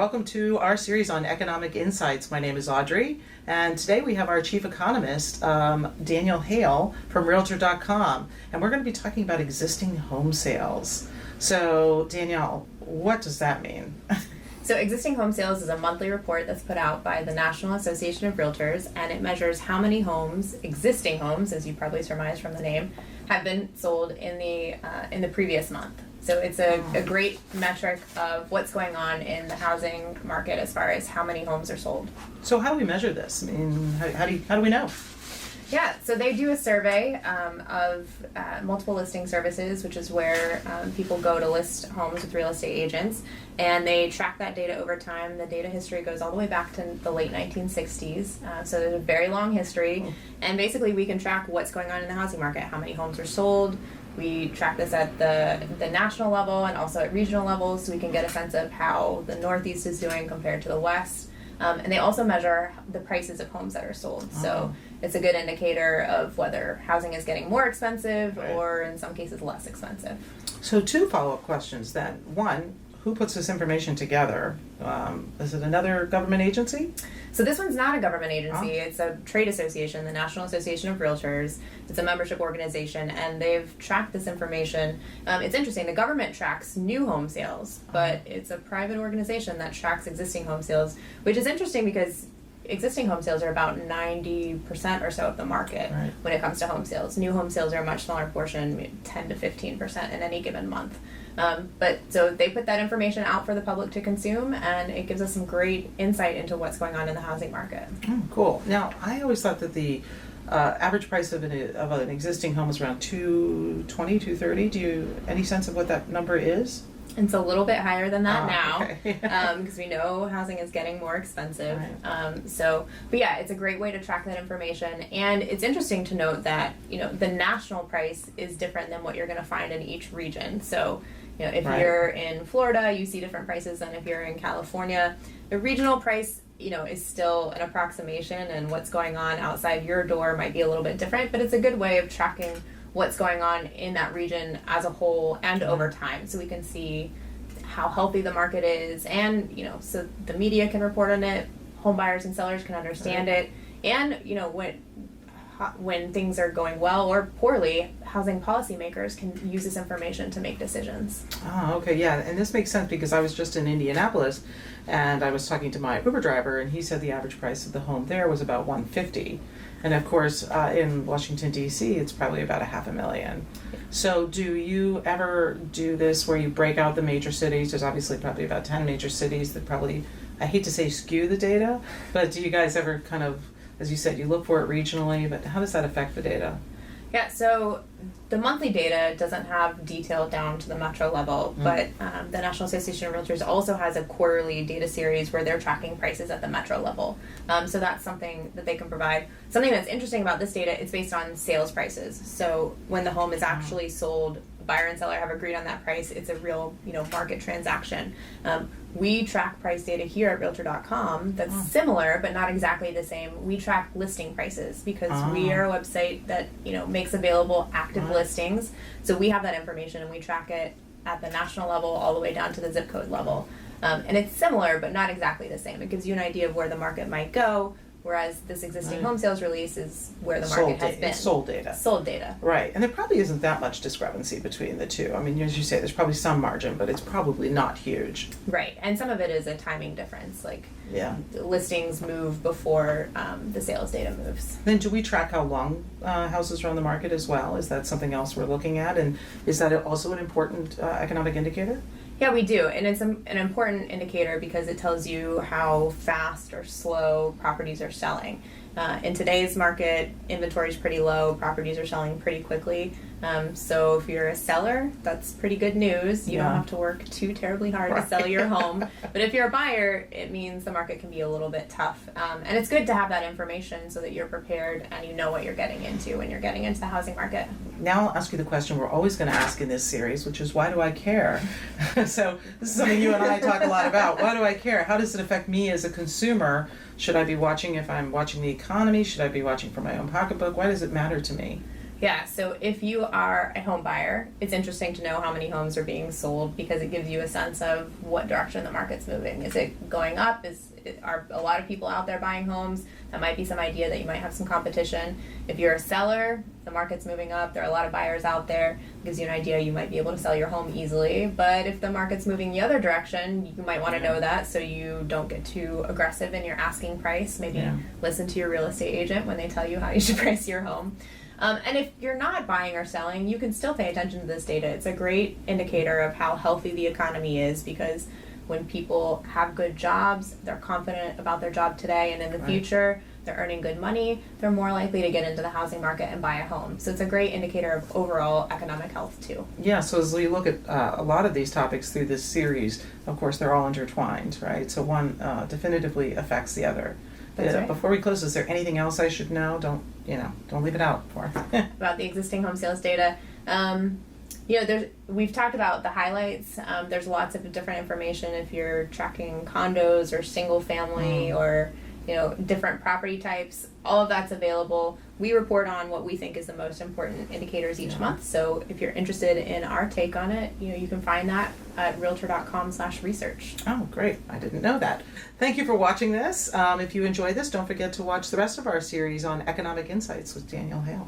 Welcome to our series on economic insights. My name is Audrey, and today we have our chief economist, Danielle Hale from Realtor.com, and we're going to be talking about existing home sales. So, Danielle, what does that mean? So existing home sales is a monthly report that's put out by the National Association of Realtors, and it measures how many homes, existing homes, as you probably surmised from the name, have been sold in the previous month. So it's a great metric of what's going on in the housing market as far as how many homes are sold. So how do we measure this? I mean, how do we know? Yeah, so they do a survey of multiple listing services, which is where people go to list homes with real estate agents, and they track that data over time. The data history goes all the way back to the late 1960s, so there's a very long history, and basically we can track what's going on in the housing market, how many homes are sold. We track this at the national level and also at regional levels, so we can get a sense of how the Northeast is doing compared to the West. And they also measure the prices of homes that are sold. So it's a good indicator of whether housing is getting more expensive or in some cases less expensive. So two follow-up questions then. One, who puts this information together? Is it another government agency? So this one's not a government agency. It's a trade association, the National Association of Realtors. It's a membership organization, and they've tracked this information. It's interesting. The government tracks new home sales, but it's a private organization that tracks existing home sales, which is interesting because existing home sales are about 90% or so of the market when it comes to home sales. New home sales are a much smaller portion, 10 to 15% in any given month. But so they put that information out for the public to consume, and it gives us some great insight into what's going on in the housing market. Cool. Now, I always thought that the average price of an existing home is around $220,000, $230,000. Do you any sense of what that number is? It's a little bit higher than that now, because we know housing is getting more expensive. But yeah, it's a great way to track that information. And it's interesting to note that, the national price is different than what you're going to find in each region. So, if you're in Florida, you see different prices than if you're in California. The regional price, is still an approximation, and what's going on outside your door might be a little bit different, but it's a good way of tracking what's going on in that region as a whole and over time, so we can see how healthy the market is, and so the media can report on it, home buyers and sellers can understand it, and when things are going well or poorly, housing policymakers can use this information to make decisions. And this makes sense because I was just in Indianapolis, and I was talking to my Uber driver, and he said the average price of the home there was about $150,000. And of course, in Washington, D.C., it's probably about $500,000. So do you ever do this where you break out the major cities? There's obviously probably about 10 major cities that probably, I hate to say skew the data, but do you guys ever kind of, as you said, you look for it regionally, but how does that affect the data? Yeah, so the monthly data doesn't have detail down to the metro level, but the National Association of Realtors also has a quarterly data series where they're tracking prices at the metro level. So that's something that they can provide. Something that's interesting about this data, it's based on sales prices. So when the home is actually sold, buyer and seller have agreed on that price, it's a real market transaction. We track price data here at Realtor.com that's similar but not exactly the same. We track listing prices because we are a website that makes available active listings. So we have that information and we track it at the national level all the way down to the zip code level. And it's similar but not exactly the same. It gives you an idea of where the market might go, whereas this existing home sales release is where the market has been. It's sold data. Sold data. Right. And there probably isn't that much discrepancy between the two. I mean, as you say, there's probably some margin, but it's probably not huge. Right. And some of it is a timing difference. Like listings move before the sales data moves. Then do we track how long houses are on the market as well? Is that something else we're looking at? And is that also an important economic indicator? Yeah, we do, and it's an important indicator because it tells you how fast or slow properties are selling. In today's market, inventory is pretty low, properties are selling pretty quickly. So if you're a seller, that's pretty good news. You don't have to work too terribly hard to sell your home. But if you're a buyer, it means the market can be a little bit tough. And it's good to have that information so that you're prepared and you know what you're getting into when you're getting into the housing market. Now I'll ask you the question we're always going to ask in this series, which is, why do I care? So this is something you and I talk a lot about. Why do I care? How does it affect me as a consumer? Should I be watching if I'm watching the economy? Should I be watching for my own pocketbook? Why does it matter to me? Yeah, so if you are a home buyer, it's interesting to know how many homes are being sold because it gives you a sense of what direction the market's moving. Is it going up? Are a lot of people out there buying homes? That might be some idea that you might have some competition. If you're a seller, the market's moving up. There are a lot of buyers out there. It gives you an idea you might be able to sell your home easily. But if the market's moving the other direction, you might want to know that so you don't get too aggressive in your asking price. Maybe listen to your real estate agent when they tell you how you should price your home. And if you're not buying or selling, you can still pay attention to this data. It's a great indicator of how healthy the economy is because when people have good jobs, they're confident about their job today and in the future, they're earning good money, they're more likely to get into the housing market and buy a home. So it's a great indicator of overall economic health too. Yeah, so as we look at a lot of these topics through this series, of course, they're all intertwined, right? So one definitively affects the other. That's right. Before we close, is there anything else I should know? Don't leave it out for. About the existing home sales data. We've talked about the highlights. There's lots of different information if you're tracking condos or single family or different property types. All of that's available. We report on what we think is the most important indicators each month. So if you're interested in our take on it, you can find that at Realtor.com/research. Oh, great. I didn't know that. Thank you for watching this. If you enjoyed this, don't forget to watch the rest of our series on economic insights with Danielle Hale.